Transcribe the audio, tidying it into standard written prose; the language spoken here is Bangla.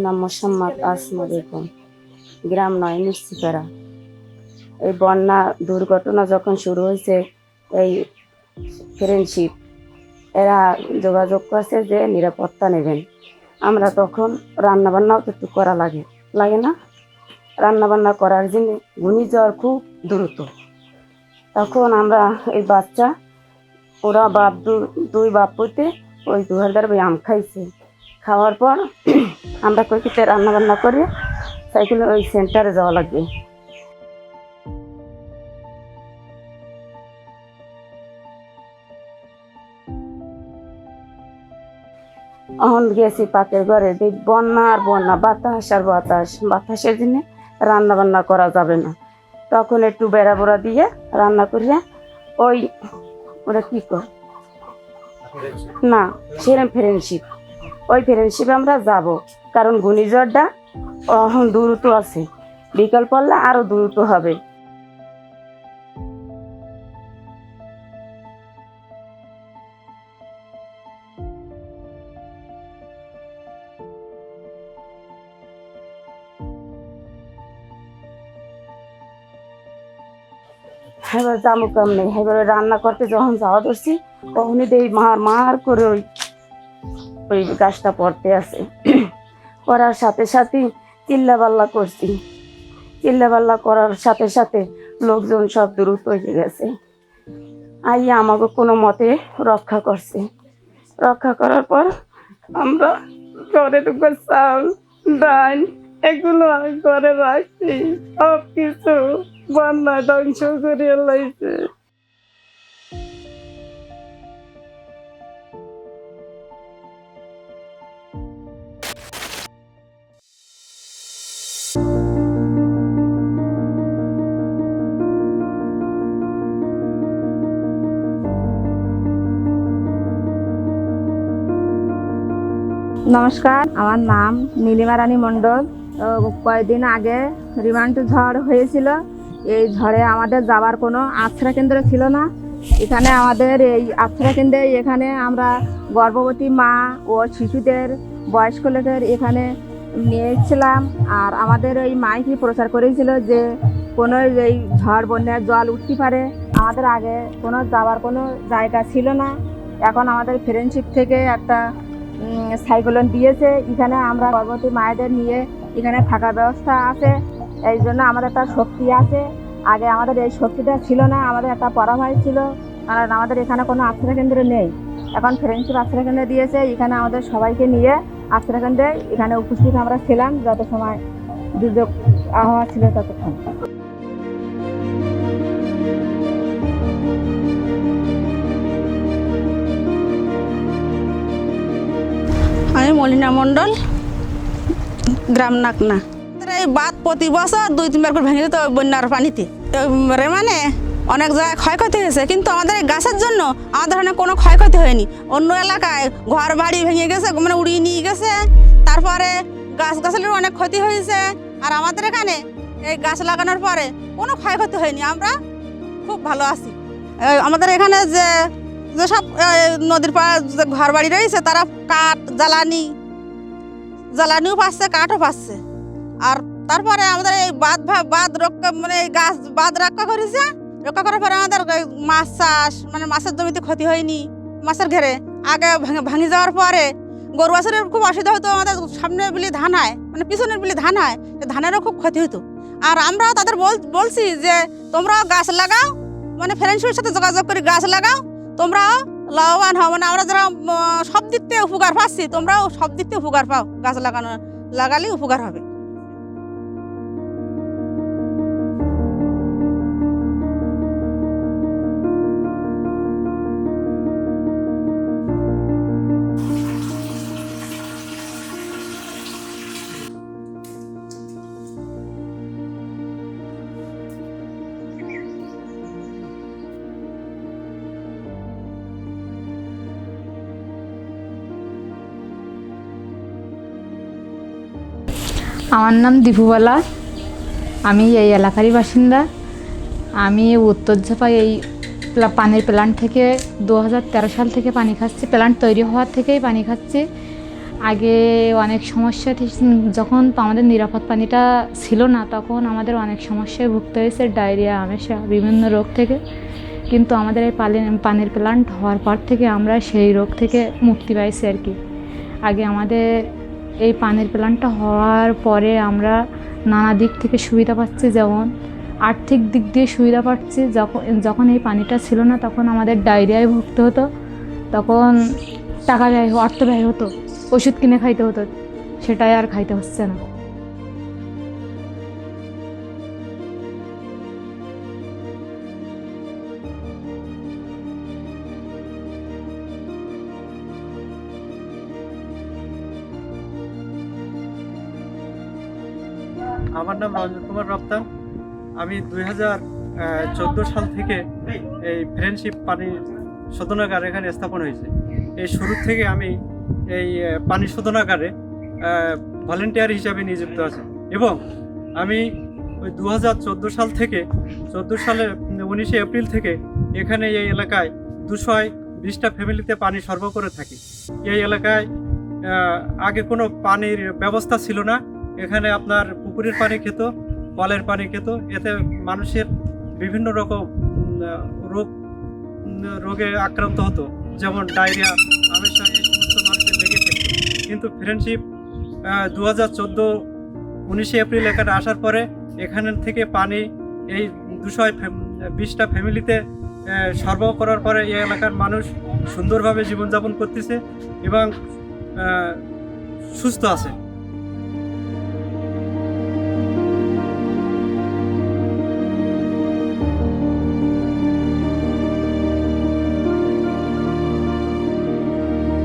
নাম মোসাম্মদ আসমা বেগম, গ্রাম ৯ মিষ্টিপাড়া। এই বন্যা দুর্ঘটনা যখন শুরু হয়েছে, এই ফ্রেন্ডশিপ এরা যোগাযোগ করছে যে নিরাপত্তা নেবেন। আমরা তখন রান্নাবান্নাও তো একটু করা লাগে না, রান্নাবান্না করার জন্য ঘূর্ণিঝড় খুব দ্রুত। তখন আমরা এই বাচ্চা ওরা দুই বাপ পুতে ওই 2000 আম খাইছে। খাওয়ার পর আমরা কইতে রান্নাবান্না করে সাইকেলে ওই সেন্টারে যাওয়া লাগবে। এখন গেছি পাকের ঘরে, বন্যা আর বন্যা, বাতাস আর বাতাসের জন্য রান্নাবান্না করা যাবে না। তখন একটু বেড়া বোড়া দিয়ে রান্না করিয়া ওই ওরা কি কর না সেরকম ফ্রেন্ডশিপ, ওই ফ্রেন্ডশিপে আমরা যাব, কারণ ঘূর্ণিঝড়টা এখন দ্রুত আছে, বিকাল পড়লে আরো দ্রুত হবে। এবার জামু কাম নেই, এবার রান্না করতে যখন যাওয়া ধরছি তখনই দেই মার করে ওই গাছটা পড়তে আছে। করার সাথে সাথে চিল্লাপাল্লা করছি, চিল্লাপাল্লা করার সাথে সাথে লোকজন সব দ্রুত হয়ে গেছে, আইয়া আমাকে কোনো মতে রক্ষা করছে। রক্ষা করার পর আমরা ঘরে ঢুকে চাল ডাল এগুলো ঘরে রাখছি, সব কিছু বন্যা ধ্বংস করে লাইছে। নমস্কার, আমার নাম নীলিমা রানী মণ্ডল। কয়েকদিন আগে রিমান্ড ঝড় হয়েছিল। এই ঝড়ে আমাদের যাবার কোনো আশ্রয় কেন্দ্র ছিল না। এখানে আমাদের এই আশ্রয় কেন্দ্রে এখানে আমরা গর্ভবতী মা ও শিশুদের, বয়স্ক লোকের এখানে নিয়েছিলাম। আর আমাদের এই মাইকে প্রচার করেছিল যে কোনো এই ঝড় বন্যার জল উঠতে পারে। আমাদের আগে কোনো যাওয়ার কোনো জায়গা ছিল না। এখন আমাদের ফ্রেন্ডশিপ থেকে একটা সাইক্লোন দিয়েছে, এখানে আমরা গর্ভবতী মায়েদের নিয়ে এখানে থাকার ব্যবস্থা আছে। এই জন্য আমাদের একটা শক্তি আছে। আগে আমাদের এই শক্তিটা ছিল না, আমাদের একটা পরাভয় ছিল, কারণ আমাদের এখানে কোনো আশ্রয়কেন্দ্র নেই। এখন ফ্রেন্ডশিপ আশ্রয়কেন্দ্র দিয়েছে, এখানে আমাদের সবাইকে নিয়ে আশ্রয়কেন্দ্রে এখানে উপস্থিত আমরা ছিলাম যত সময় দুর্যোগ আবহাওয়া ছিল ততক্ষণ। আমি মলিনা মণ্ডল, গ্রাম নাকনা। এই বাঁধ প্রতি বছর 2-3 বার করে ভেঙে যেত বন্যার পানিতে। মানে অনেক জায়গায় ক্ষয়ক্ষতি হয়েছে, কিন্তু আমাদের এই গাছের জন্য আমাদের এখানে কোনো ক্ষয়ক্ষতি হয়নি। অন্য এলাকায় ঘর বাড়ি ভেঙে গেছে, মানে উড়িয়ে নিয়ে গেছে, তারপরে গাছগাছালির অনেক ক্ষতি হয়েছে। আর আমাদের এখানে এই গাছ লাগানোর পরে কোনো ক্ষয়ক্ষতি হয়নি, আমরা খুব ভালো আছি। আমাদের এখানে যেসব নদীর পাড়ে ঘর বাড়ি রয়েছে তারা কাঠ জ্বালানিও পাচ্ছে, কাঠও পাচ্ছে। আর তারপরে আমাদের এই বাঁধ রক্ষা, মানে এই গাছ বাঁধ রক্ষা করেছে। রক্ষা করার পরে আমাদের মাছ চাষ, মানে মাছের জমিতে ক্ষতি হয়নি। মাছের ঘেরে আগে ভাঙি যাওয়ার পরে গরু বাছুরের খুব অসুবিধা হতো। আমাদের সামনের বিলি ধান হয়, মানে পিছনের বিলি ধান হয়, ধানেরও খুব ক্ষতি হতো। আর আমরাও তাদের বলছি যে তোমরাও গাছ লাগাও, মানে ফ্রেন্ডশিপের সাথে যোগাযোগ করে গাছ লাগাও, তোমরাও লাভবান হও। মানে আমরা যারা সব দিক থেকে উপকার পাচ্ছি, তোমরাও সব দিক থেকে উপকার পাও। গাছ লাগালে উপকার হবে। আমার নাম দীপুবালা, আমি এই এলাকারই বাসিন্দা। আমি উত্তর ঝাপা এই পানির প্ল্যান্ট থেকে 2013 সাল থেকে পানি খাচ্ছি। প্ল্যান্ট তৈরি হওয়ার থেকেই পানি খাচ্ছি। আগে অনেক সমস্যা যখন আমাদের নিরাপদ পানিটা ছিল না, তখন আমাদের অনেক সমস্যায় ভুগতে হয়েছে, ডায়রিয়া, আমাশা, বিভিন্ন রোগ থেকে। কিন্তু আমাদের এই পানির প্ল্যান্ট হওয়ার পর থেকে আমরা সেই রোগ থেকে মুক্তি পাইছি আর কি। আগে আমাদের এই পানির প্ল্যান্টটা হওয়ার পরে আমরা নানা দিক থেকে সুবিধা পাচ্ছি, যেমন আর্থিক দিক দিয়ে সুবিধা পাচ্ছি। যখন এই পানিটা ছিল না তখন আমাদের ডায়রিয়ায় ভুগতে হতো, তখন টাকা ব্যয়, অর্থ ব্যয় হতো, ওষুধ কিনে খাইতে হতো, সেটাই আর খাইতে হচ্ছে না। আমার নাম রঞ্জন কুমার রপ্তান। আমি 2014 সাল থেকে এই ফ্রেন্ডশিপ পানি শোধনাগার এখানে স্থাপন হয়েছে। এই শুরু থেকে আমি এই পানি শোধনাগারে ভলেন্টিয়ার হিসাবে নিযুক্ত আছি এবং আমি ওই 2014 সাল থেকে 14 সালের 19 এপ্রিল থেকে এখানে এই এলাকায় 220টা ফ্যামিলিতে পানি সরবরাহ করে থাকি। এই এলাকায় আগে কোনো পানির ব্যবস্থা ছিল না। এখানে আপনার পুকুরের পানি খেত, কলের পানি খেত, এতে মানুষের বিভিন্ন রকম রোগে আক্রান্ত হতো, যেমন ডায়রিয়া, আমাশা, এই সমস্ত মানুষের লেগে থাকত। কিন্তু ফ্রেন্ডশিপ 2014 এপ্রিল এখানে আসার পরে এখান থেকে পানি এই 220টা ফ্যামিলিতে সরবরাহ করার পরে এই এলাকার মানুষ সুন্দরভাবে জীবনযাপন করতেছে এবং সুস্থ আছে।